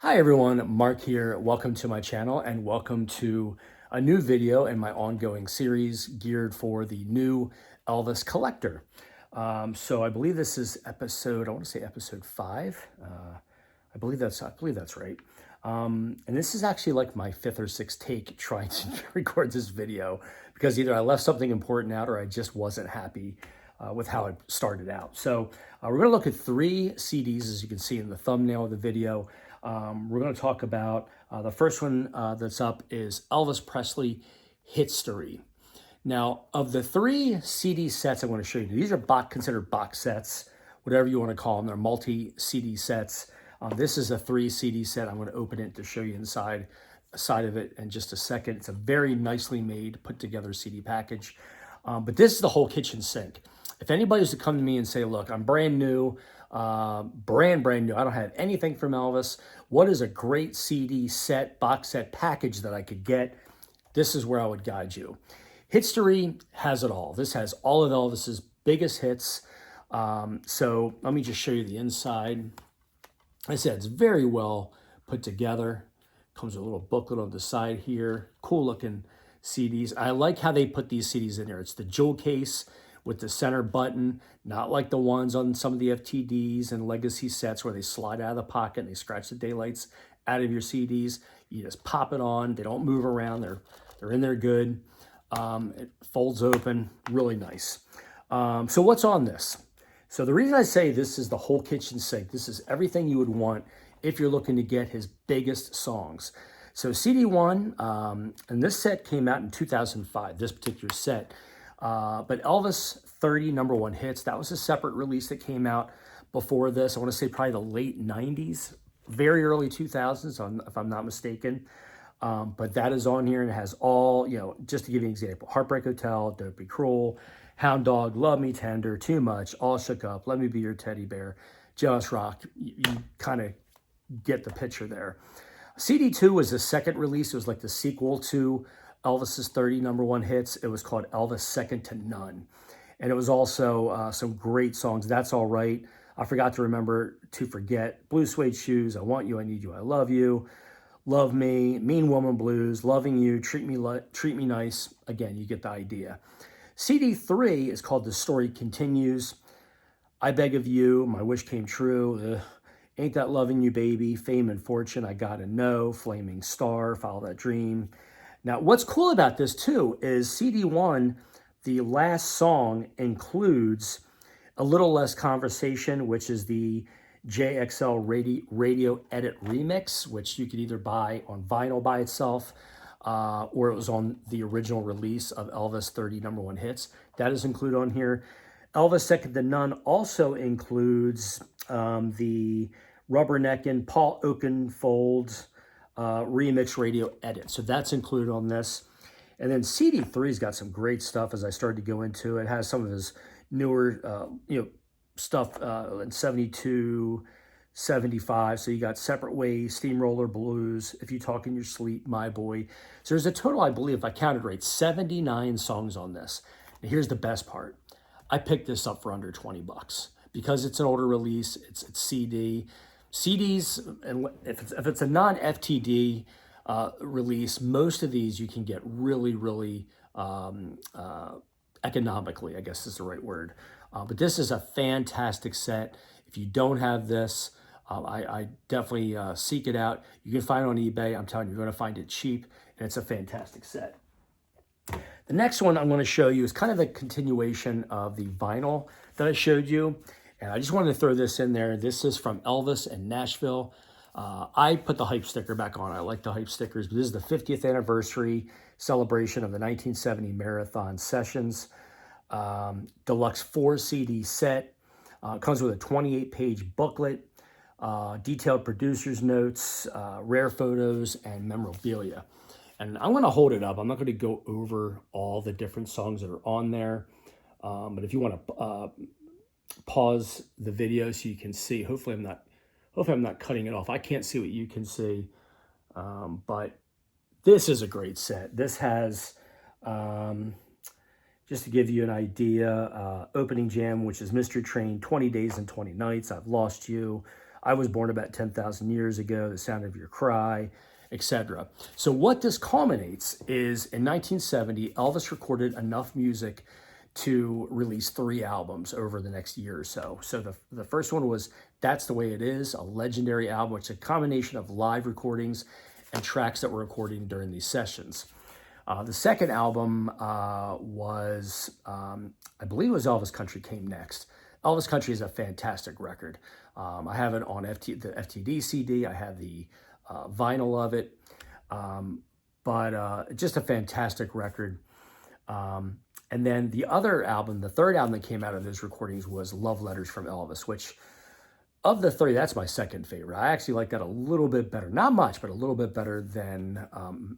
Hi everyone, Mark here. Welcome to my channel and welcome to a new video in my ongoing series geared for the new Elvis collector. So I believe this is episode, I want to say episode 5. I believe that's right. And this is actually like my 5th or 6th take trying to record this video because either I left something important out or I just wasn't happy with how it started out. So we're going to look at 3 CDs, as you can see in the thumbnail of the video. We're going to talk about the first one that's up is Elvis Presley History. Now, of the 3 CD sets I want to show you, these are considered box sets, whatever you want to call them. They're multi-CD sets. This is a 3 CD set. I'm going to open it to show you inside side of it in just a second. It's a very nicely made, put together CD package. But this is the whole kitchen sink. If anybody was to come to me and say, look, I'm brand new, brand new, I don't have anything from Elvis. What is a great CD set, box set package that I could get? This is where I would guide you. History has it all. This has all of Elvis's biggest hits. So let me just show you the inside. I said it's very well put together. Comes with a little booklet on the side here. Cool looking CDs. I like how they put these CDs in there. It's the jewel case with the center button, not like the ones on some of the FTDs and legacy sets where they slide out of the pocket and they scratch the daylights out of your CDs. You just pop it on. They don't move around. They're in there good. It folds open, really nice. So what's on this? So the reason I say this is the whole kitchen sink, this is everything you would want if you're looking to get his biggest songs. So CD1, and this set came out in 2005, this particular set. But Elvis 30 #1 hits, that was a separate release that came out before this. I want to say probably the late 90s, very early 2000s, if I'm not mistaken. But that is on here and it has all, just to give you an example, Heartbreak Hotel, Don't Be Cruel, Hound Dog, Love Me Tender, Too Much, All Shook Up, Let Me Be Your Teddy Bear, Just Rock. You kind of get the picture there. CD2 was the second release. It was like the sequel to Elvis's 30 #1 hits. It was called Elvis Second to None. And it was also some great songs. That's All Right. I forgot to forget. Blue Suede Shoes, I Want You, I Need You, I Love You. Love Me, Mean Woman Blues, Loving You, Treat Me Nice. Again, you get the idea. CD3 is called The Story Continues. I Beg of You, My Wish Came True. Ain't That Loving You, Baby, Fame and Fortune, I Gotta Know, Flaming Star, Follow That Dream. Now, what's cool about this too is CD1, the last song includes A Little Less Conversation, which is the JXL radio edit remix, which you could either buy on vinyl by itself, or it was on the original release of Elvis 30 #1 hits. That is included on here. Elvis Second to None also includes the Rubberneckin' Paul Oakenfold remix radio edit. So that's included on this. And then CD3's got some great stuff as I started to go into it. It has some of his newer, stuff in 72, 75. So you got Separate Ways, Steamroller Blues, If You Talk in Your Sleep, My Boy. So there's a total, I believe, if I counted right, 79 songs on this. And here's the best part. I picked this up for under 20 bucks because it's an older release. It's CD. CDs, and if it's a non-FTD release, most of these you can get really, really economically, I guess is the right word. But this is a fantastic set. If you don't have this, I definitely seek it out. You can find it on eBay. I'm telling you, you're going to find it cheap, and it's a fantastic set. The next one I'm going to show you is kind of a continuation of the vinyl that I showed you. And I just wanted to throw this in there. This is from Elvis and Nashville. I put the hype sticker back on. I like the hype stickers, but this is the 50th anniversary celebration of the 1970 Marathon Sessions. Deluxe 4 CD set. Comes with a 28-page booklet, detailed producer's notes, rare photos, and memorabilia. And I'm going to hold it up. I'm not going to go over all the different songs that are on there. But if you want to pause the video so you can see, hopefully I'm not cutting it off. I can't see what you can see. But this is a great set. This has, just to give you an idea, opening jam, which is Mystery Train, 20 Days and 20 Nights, I've Lost You, I Was Born About 10,000 Years Ago, The Sound of Your Cry, etc. So what this culminates is in 1970, Elvis recorded enough music to release 3 albums over the next year or so. So the first one was That's the Way It Is, a legendary album, which is a combination of live recordings and tracks that were recorded during these sessions. The second album was, I believe it was Elvis Country came next. Elvis Country is a fantastic record. I have it on the FTD CD. I have the vinyl of it, but just a fantastic record. And then the other album, the third album that came out of those recordings was Love Letters from Elvis, which of the 3, that's my second favorite. I actually like that a little bit better. Not much, but a little bit better than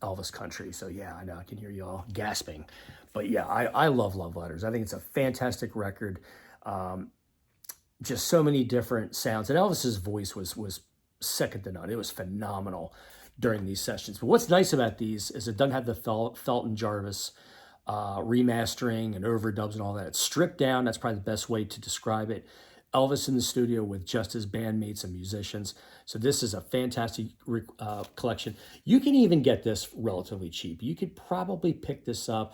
Elvis Country. So yeah, I know I can hear you all gasping. But yeah, I love Love Letters. I think it's a fantastic record. Just so many different sounds. And Elvis's voice was second to none. It was phenomenal during these sessions. But what's nice about these is it doesn't have the Felton Jarvis remastering and overdubs and all that. It's stripped down. That's probably the best way to describe it. Elvis in the studio with just his bandmates and musicians. So this is a fantastic collection. You can even get this relatively cheap. You could probably pick this up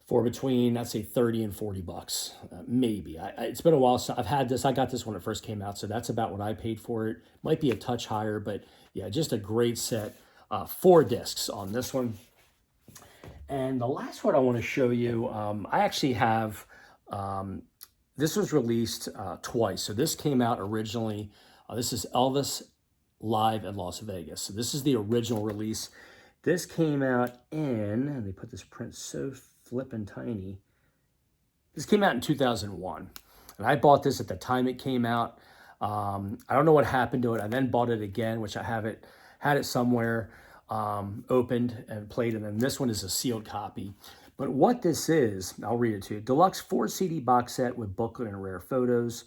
for between, I'd say 30 and 40 bucks, maybe. It's been a while since I've had this. I got this when it first came out, so that's about what I paid for it. Might be a touch higher, but yeah, just a great set. 4 discs on this one. And the last one I want to show you, I actually have, this was released twice. So this came out originally, this is Elvis Live in Las Vegas. So this is the original release. This came out in, and they put this print so flippin' tiny. This came out in 2001. And I bought this at the time it came out. I don't know what happened to it. I then bought it again, which I had it somewhere. Opened and played, and then this one is a sealed copy. But what this is, I'll read it to you. Deluxe 4 CD box set with booklet and rare photos.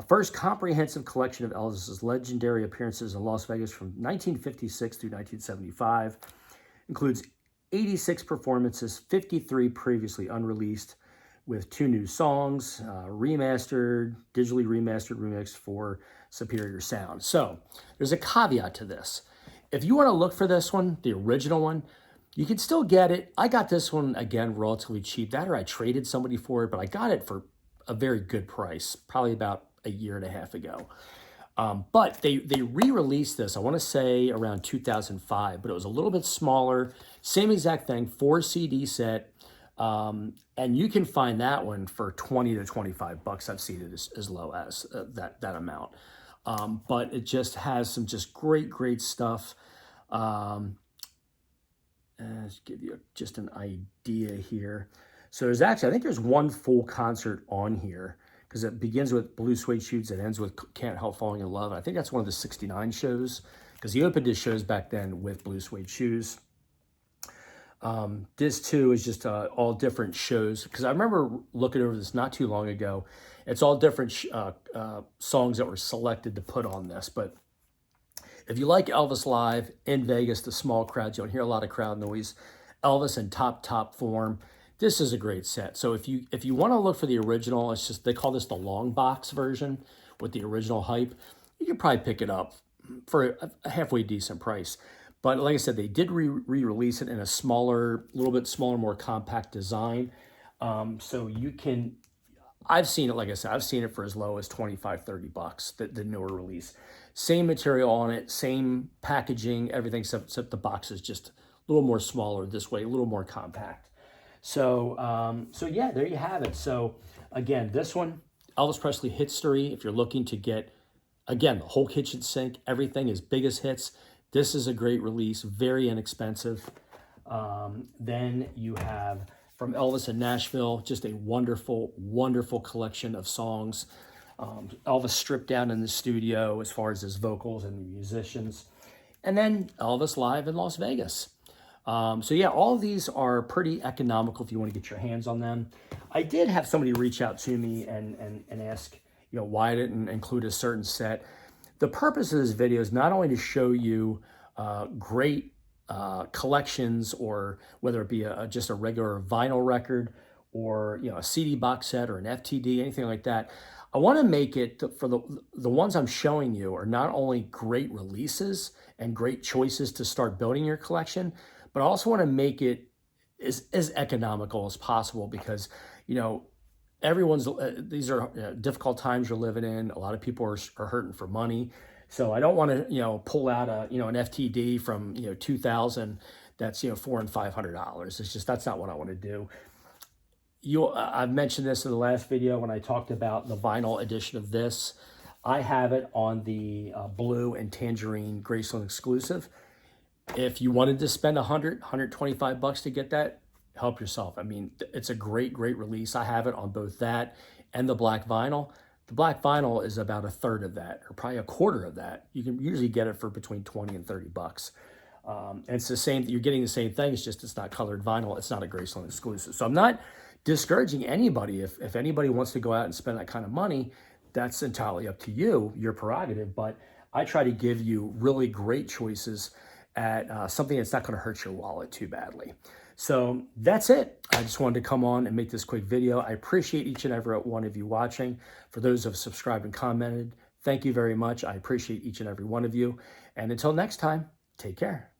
First comprehensive collection of Elvis's legendary appearances in Las Vegas from 1956 through 1975. Includes 86 performances, 53 previously unreleased, with 2 new songs, digitally remastered remix for superior sound. So there's a caveat to this. If you want to look for this one, the original one, you can still get it. I got this one, again, relatively cheap. That or I traded somebody for it, but I got it for a very good price, probably about a year and a half ago. But they re-released this, I want to say around 2005, but it was a little bit smaller. Same exact thing, 4 CD set. And you can find that one for 20 to 25 bucks. I've seen it as low as that amount. But it just has some just great stuff. Let's give you just an idea here. So there's actually, I think there's one full concert on here because it begins with Blue Suede Shoes and ends with Can't Help Falling in Love. I think that's one of the 69 shows because he opened his shows back then with Blue Suede Shoes. This too is just all different shows because I remember looking over this not too long ago. It's all different songs that were selected to put on this. But if you like Elvis live in Vegas, the small crowds, you don't hear a lot of crowd noise. Elvis in top form. This is a great set. So if you want to look for the original, it's just they call this the long box version with the original hype. You can probably pick it up for a halfway decent price. But like I said, they did re-release it in a little bit smaller, more compact design. So you can, I've seen it, like I said, I've seen it for as low as 25, 30 bucks, the newer release. Same material on it, same packaging, everything, except the box is just a little more smaller this way, a little more compact. So, so yeah, there you have it. So again, this one, Elvis Presley History, if you're looking to get, again, the whole kitchen sink, everything, his biggest hits, this is a great release, very inexpensive. Then you have from Elvis and Nashville, just a wonderful collection of songs. Elvis stripped down in the studio as far as his vocals and the musicians. And then Elvis live in Las Vegas. So yeah, all of these are pretty economical if you want to get your hands on them. I did have somebody reach out to me and ask, why I didn't include a certain set. The purpose of this video is not only to show you great collections, or whether it be just a regular vinyl record or a CD box set or an FTD, anything like that. I want to make it for the ones I'm showing you are not only great releases and great choices to start building your collection, but I also want to make it as economical as possible because, you know, everyone's, these are difficult times you're living in. A lot of people are hurting for money. So I don't want to, pull out an FTD from, 2000 that's, $400 and $500. It's just, that's not what I want to do. I've mentioned this in the last video when I talked about the vinyl edition of this. I have it on the blue and tangerine Graceland exclusive. If you wanted to spend $125 to get that, help yourself. I mean, it's a great release. I have it on both that and the black vinyl. The black vinyl is about a third of that, or probably a quarter of that. You can usually get it for between 20 and 30 bucks. And it's the same, you're getting the same thing, it's just it's not colored vinyl. It's not a Graceland exclusive. So I'm not discouraging anybody. If anybody wants to go out and spend that kind of money, that's entirely up to you, your prerogative. But I try to give you really great choices at something that's not going to hurt your wallet too badly. So that's it. I just wanted to come on and make this quick video. I appreciate each and every one of you watching. For those who have subscribed and commented, thank you very much. I appreciate each and every one of you. And until next time, take care.